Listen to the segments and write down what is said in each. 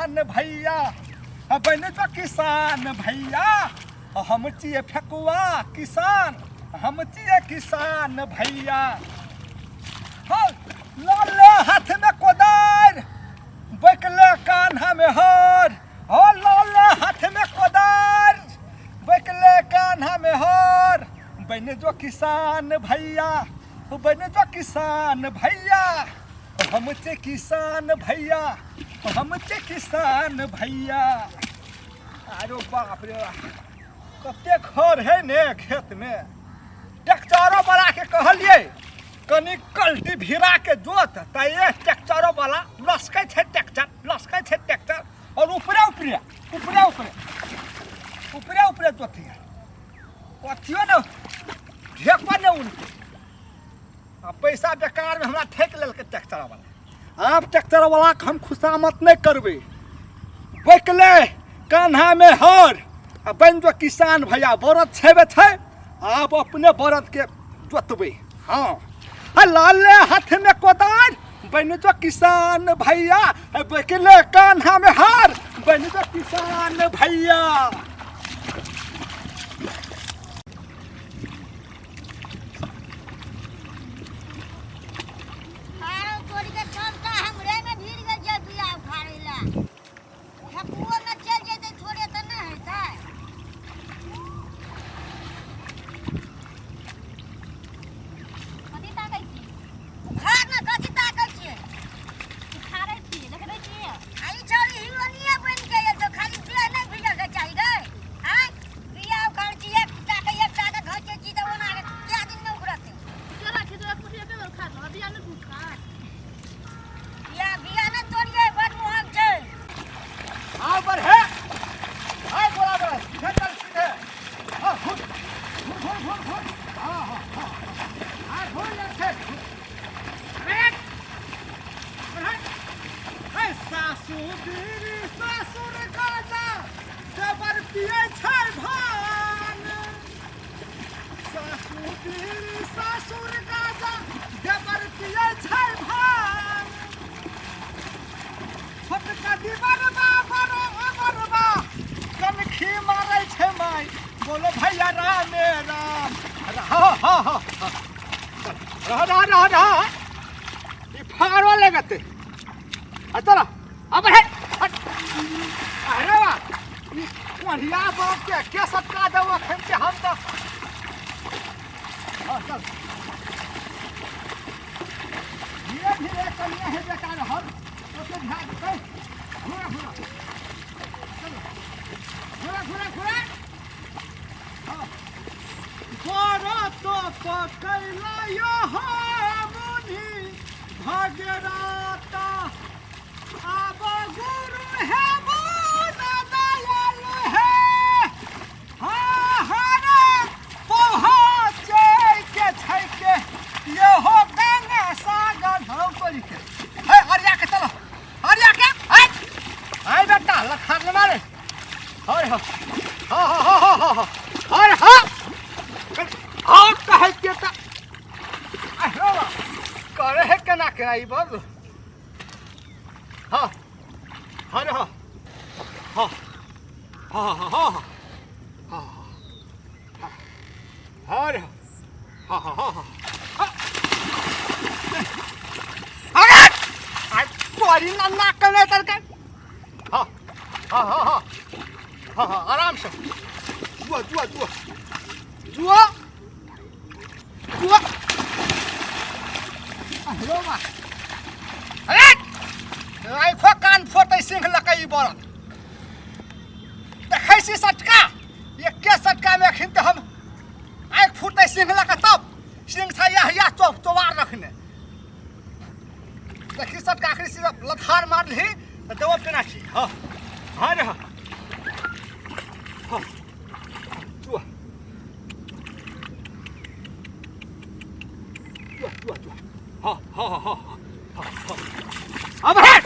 किसान भैया बन जो किसान भैया हम चाहिए फेकुआ किसान हम चाहिए किसान भैया लाले हाथ में कोदार बैकले कान्हा में हर लाले हाथ में कोदार बैकले कान्हा में हर बन जो किसान भैया बन जो किसान भैया हम चे किसान भैया हम चे किसान भैया अरे बाप रे कते घर है ने खेत में ट्रैक्टरों वाला के कहलिए कनी कल्टी भिरा के जोत त ये ट्रैक्टरों वाला लसकै छे ट्रैक्टर और ऊपरे जोती है कथियो न ढेको न उनके पैसा बेकार में हमरा ठेक लेलकै ट्रैक्टर वाला आप ट्रैक्टर वाला हम खुशामत नहीं करबे बैकले कान्हा में हर बन जो किसान भैया बरद छेबे छै आप अपने बरद के जोतबे हाँ लाले हाथ में कोदार बन जो किसान भैया बैकले कान्हा में हर बन जो किसान भैया बोलो भैया राम राम रहा ये फाड़वा लगते चलो अब है अरे वाह बढ़िया बात के सबका दवा खेल के हम तो चल धीरे धीरे कनिया है बेकार हम तो ध्यान दे घुरा तो पकैला यो मुनि भगराता अब गुरु है मुना दयाल है रे पहुँचे के छै के ये हो गंगा सागर धौ करी के हरिया के चलो हरिया के आई बेटा लखान मारे अरे हाँ कहे के ता करे है केना के आई बोल हाँ अरे हाँ अरे अरे कोरी ना करने तरके हाँ आराम से जुआ अरे खो कान फोटै सिंह लकै बरद देखै छी सटका एके सटका में अखन त हम आँख फूटै सिंह लक तब सिंह था या चोवार रखने देखी सटका आखिर से लथार मारली त देव केना छी हाँ रे हाँ जुआ हाँ अब है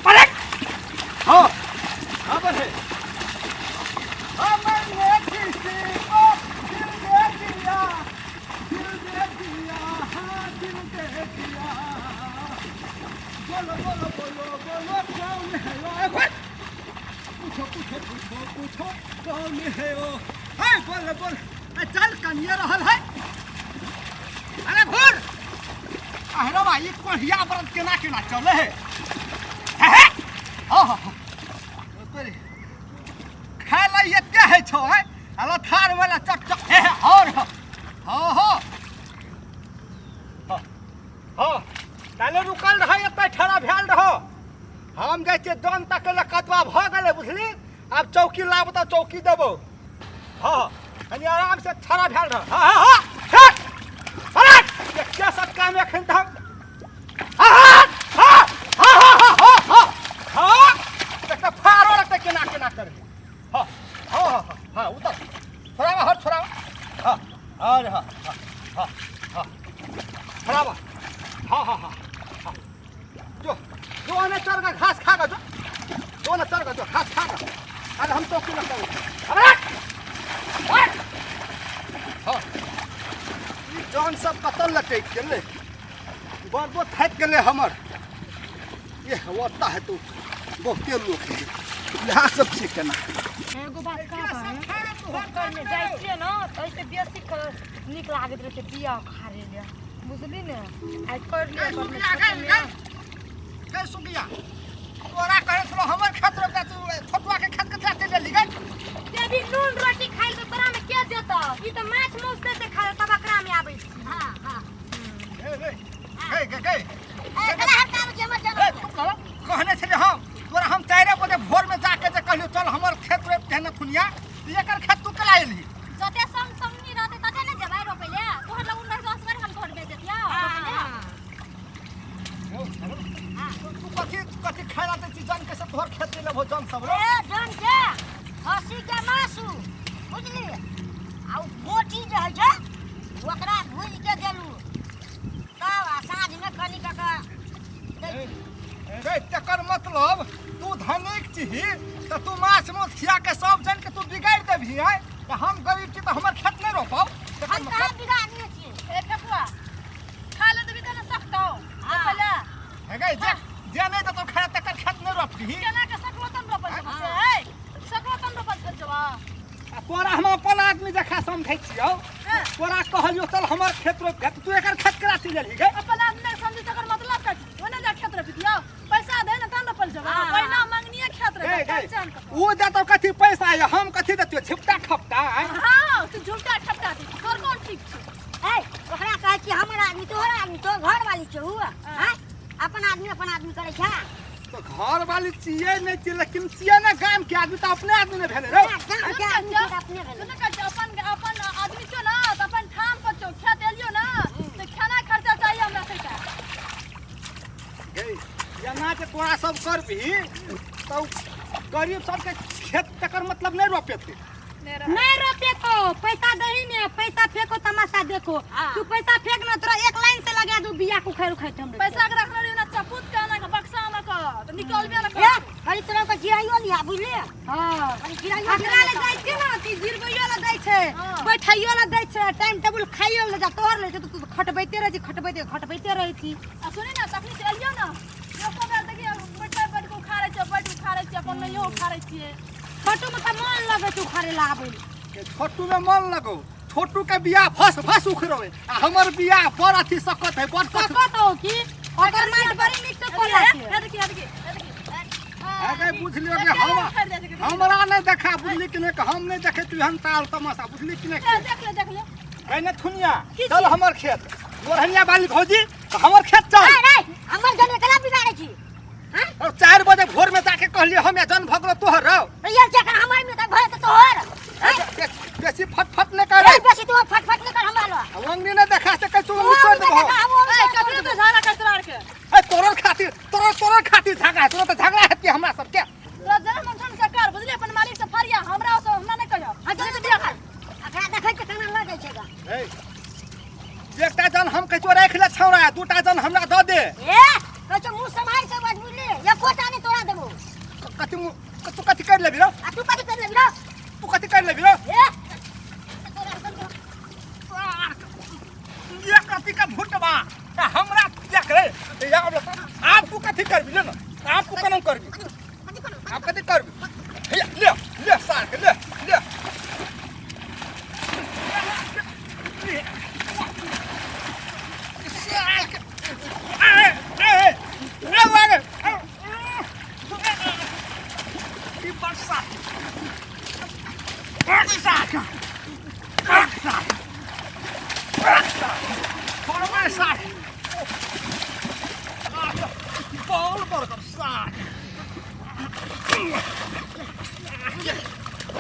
पलट हाँ अब है हमने किसी को दिल दे दिया हाँ दिल दे दिया बोलो कौन है पूछो पूछो पूछो पूछो कौन है ओ हाय बोल बोल चल कनिया रहल है अरे घोर अरे भाई कोहिया बरत केना केना चले है हां हां तोरी खा ल एते है छो है अला थार वाला चक चक है और हां हां हां ताले रुकल रह एते ठड़ा भेल रहो हम जाय छै दन तक ले कतवा भ गेले बुझली अब चौकी लाब त चौकी देबो हां कनी आराम से ठड़ा भेल रह हां हां अरे क्या सब काम एखन तक हां हां हां हां हां हां तक फारो लगते केना केना करबी हां हां हां उतर थोड़ा हट थोड़ा हां अरे हां हां हां थोड़ा हां हां हां जो जो ने चल का घास खा जो जो ने चल का जो घास खा अरे हम तो क्यों ना करो अरे हां जौन सब कतल लटे गेले बरबो थक गेले हमर ये होता है तो बहुते लोग यहाँ सब चीज केना एगो बात का होटल में जाय छियै न त ऐसे बेसी नीक लागत रहे छै बिया खारे ले बुझली ने आज कर लिया के सुगिया तोरा करे छलो हमर खेत रो तू छोटवा के खेत के चाटे ले ली गई देवी नून रोटी खाइल त तोरा में के देता ई त माछ मौस से खाए त बकरा में आबै छै हां हां गए कला हटा में जमा जमा कहने छले हम 4 बजे भोर में जाके जे कहलियो चल हमर खेत रे तेने खुनिया एकर खेत तू कला एली जते संग नहीं रहते तते ने जबाई रोपले तोहर लगन रह 10 बार हम घर बेच देतिया तू कथी खाइला त जान के सब तोहर खेत ले लेबो जन सब रे ए जन के हसी के मासू बुझली आ मोटी जे है छै ओकरा भूज के देलू तब साँझ में कनी का तकर मतलब तू धनिक छी त तू माछ मौस खिया के सब जन के तू बिगाड़ देबही है त हम गरीब छी त हमर खेत नहीं रोपब हम कहाँ बिगाड़ने छी ए ठकुआ खा ले देबी त न सकतो पहले है गई जे नहीं त तो खा तकर खेत नहीं रोपही केना के सकलोतन रोपल छै ए सकलोतन रोपल छै जवा तोरा हम अपन आदमी देखा समझै छियौ तोरा कहलियो चल हमर खेत रोप दे तू एकर खेत करा चलि गेलही गई अपन आदमी समझी तकर मतलब का ओने जा खेत रोपि दियो पैसा दे न तन रोपल जवा पहिना मंगनिए खेत रे ऊ देतो कथी पैसा है हम कथी देतियो झिपटा खपटा हां तू झुमटा ठपटा दी तोर कोन ठीक छै ए ओकरा कहै छी हमर आदमी तोहर आदमी तो घर वाली छै हुआ हैं अपन आदमी करे छै तो घर वाली चाहिए नहीं चाहिए लेकिन चाहिए ना गांव के आदमी तो अपने आदमी ने भेले रे अपने भेले अपन आदमी छो ना त अपन ठाम पर छो खेत एलियो ना त खाना खर्चा चाहिए हमरा से गई या ना के तोरा सब करबी तो गरीब सबके खेत तकर मतलब नहीं रोपेते नहीं रोपे तो पैसा दही ने पैसा फेंको तमाशा देखो तू पैसा फेंक ना तोरा एक लाइन से लगा दू बिया को खैर खैत हम पैसा के रखले ना चपूत के ना बक्सा में का तो निकल बे ना खाली तोरा का गिराइयो लिया बुझले हां गिराइयो अकरा ले जाय छै ना ती गिरबइयो ले दै छै बैठाइयो ले दै छै टाइम टेबल खाइयो ले जा तोहर ले तू खटबैते रह छी खटबैते रह छी आ सुनी ना तखनी से अलियो ना यो खबर देखियो बैठ को उखाड़े छै अपन में यो उखाड़े छिए छोटू में त मन लगे तू खारे ला आबै छोटू में मन लगो छोटू के बियाह फस उखरवे आ हमर बियाह पर अथी सकत है बड़ सकत हो की अगर माट बड़ी नीक से कोला छै ए देखिए आगे बुझ लियो कि हमरा नहीं देखा बुझली कि नहीं हम नहीं देखे तू हम ताल तमाशा बुझली कि नहीं देख ले कहने थुनिया चल हमर खेत मोरहनिया वाली भौजी हमर खेत चल नहीं हमर जने कला बिगाड़े छी हां और 4 बजे भोर में जाके कहलिए हम या जन भगलो तोहर रहो ये जगह हमर में त भय त तोहर बेसी फटफट नहीं करे बेसी तू फटफट नहीं कर हमरा लो वंगनी ने देखा से कछु निचोड़ देबो ककरे तो झाड़ा कचरार के ए तोरर खातिर झगड़ा तोरा तो झगड़ा हेती हमरा सब के तो जरा मन से कर बुझले अपन मालिक से फरिया हमरा से हमरा नहीं कहियो अकरा बिया कर अकरा देखै के केना लगे छैगा ए एकटा जन हम कछु राख ले छौरा दूटा जन हमरा द दे ए कछु मुंह संभाल के बात बुझले या कोटा नहीं तोड़ा देबो तू कथी कर लेबी रो तू कथी कर लेबी रो तू कथी कर लेबी रो ये कथी का भूटबा हमरा देख रे आप तू कथी करबी ले ना आप को कनम करबी आप कथी करबी हे कर साथ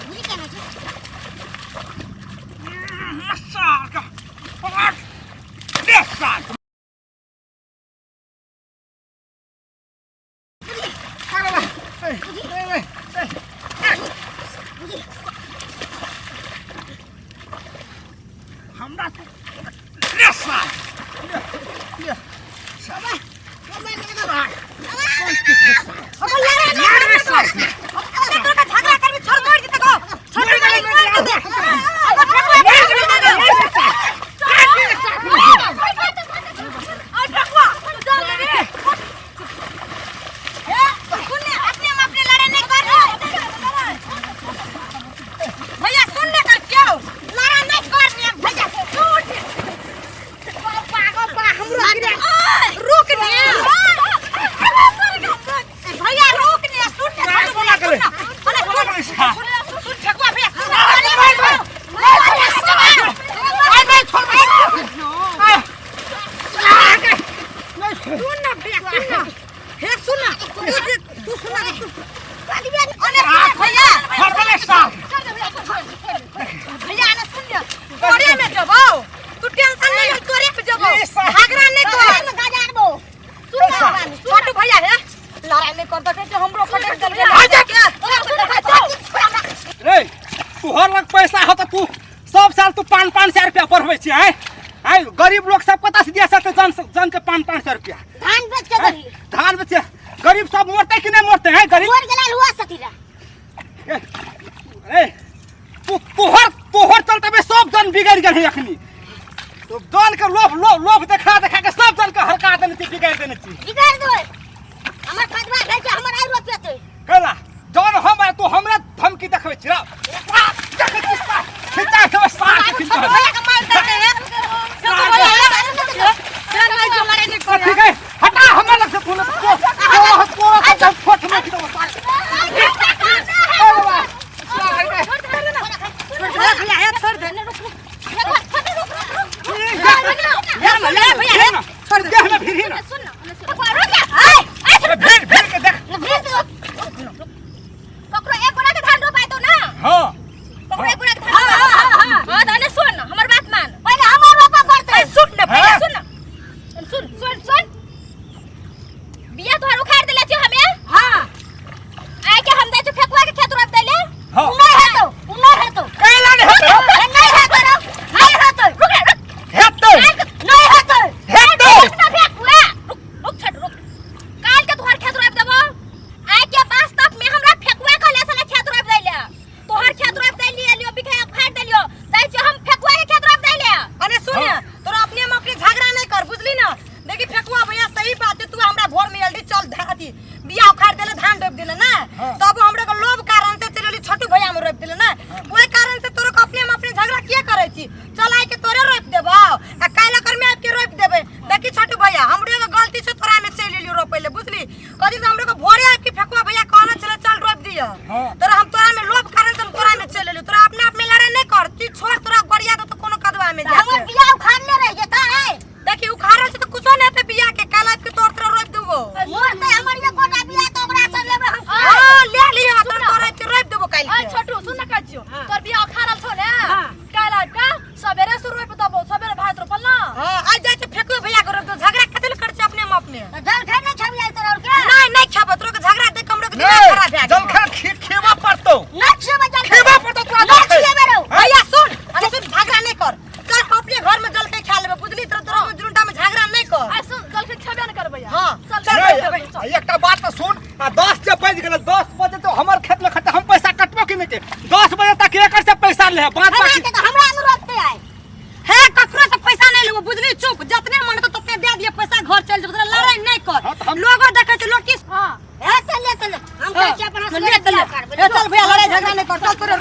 मुझे कहना चाहिए साथ और दे साथ हमरा तो ले साथ ले साथ पैसा हो तो तू सब साल तू 500 रुपया पढ़वे छी आई गरीब लोग सब कता से दिया सकते जन के 500 रुपया धान बेच के दही धान बेच गरीब सब मरते कि नहीं मरते हैं गरीब मर गेला हुआ सतीरा ए तोहर चलते में सब जन बिगड़ गए हैं अखनी तो जन के लोभ देखा के सब जन के हरका देने छी बिगाड़ देने छी बिगाड़ दो हमर फटवा दे के हमर आई रुपया ते कहला जन हम तो हमरा धमकी देखबै छी खिचा के साथ खिचा भैया का मार देते हैं सब भैया चल भाई जो मारे नहीं ठीक है हटा हमरा लग से तूने को फोट में खिचा छोड़ दे छोड़ दे ना फिर ही ना सुन भीड़ के देख ककरो एक गोरा के धान रोपाय तो ना हां ककरो एक गोरा के धान हां धान सुन हमर बात मान पहले हमर रोपा पड़ते सुन ना पहले सुन बिया तोहर उखाड़ देले छी हमें हां आय के हम दे फेकुआ के खेत रोप देले उन्नर हेतो कैला नहीं हेतो नहीं हेतो रुक हेतो नहीं हेतो ना फेकुआ रुक छट रुक काल के तोहर खेत रोप देबो आय के पास तक में हमरा फेकुआ का लेसला खेत रोप देले तोहर खेत रोप देली लियो बिखा फाड़ देलियो जाय छ हम फेकुआ के खेत रोप देले अने सुन तोरा अपने में अपने झगड़ा नहीं कर बुझली ना देखी फेकुआ भैया सही बात है तू हमरा भोर में जल्दी चल धाती बिया उखाड़ देले धान रोप देले ना तब हमरे को लोभ कारण से चलली छोटू भैया में रोप देले ना ओई कारण से तोरा को अपने में अपने झगड़ा किया करे छी चल आय के तोरे रोप देबो आ काला कर में आपके रोप देबे देखी छोटू भैया हमरे को गलती से तोरा में से लेलियो रोप पहले बुझली कदी से हमरे को भोरे आपके फेकुआ भैया कहना चले चल रोप दियो तोरा हम तोरा में लोभ कारण से तोरा में चल लेलियो तोरा अपने आप में लड़ाई नहीं कर तू छोड़ तोरा गरिया तो कोनो कदवा में जा हमर बिया उखाड़ ले रह जेता है देखी उखाड़ल से तो कुछो नहीं ते बिया के काला के तोर तोरा रोप देबो मोरते हमर ये गोटा बिया तो ओकरा से लेबे हम हां ले लिया तोरा के रोप देबो काल के छोटू सुन ना कजियो तोर बिया उखाड़ल छो ने काला का सबेरे से रोप देबो सबेरे भात रोपल ना हां आ जाय छ फेकुआ भैया के रोप दो झगड़ा कतल कर छ अपने में अपने जल खाए ना छबिया तोरा और के नहीं खेबो तोरा के झगड़ा देख हमरो के दिमाग खराब है जल खा खेवा पड़तो ना खेबो जल खेवा पड़तो तोरा ना खेबे रो भैया सुन अरे सुन झगड़ा नहीं कर चल अपने घर में जल के खा लेबे बुझली तोरा जुनटा में झगड़ा नहीं कर आ सुन जल के खेबे न कर भैया हां चल एकटा बात तो सुन आ 10 से बज गेल 10 बजे तो हमर खेत में खत्म हम पैसा कटबो कि नहीं के 10 बजे तक एकर से पैसा ले बात बाकी हमरा अनुरोध आए है ककरो से पैसा नहीं लेबो बुझली चुप जतने मन तो ततने दे दिए पैसा घर चल जब लड़ाई नहीं कर लोगो देखे छ लोटिस हां है चल हम कहै छी अपन ले चल भैया लड़ाई झगड़ा नहीं कर चल तोरे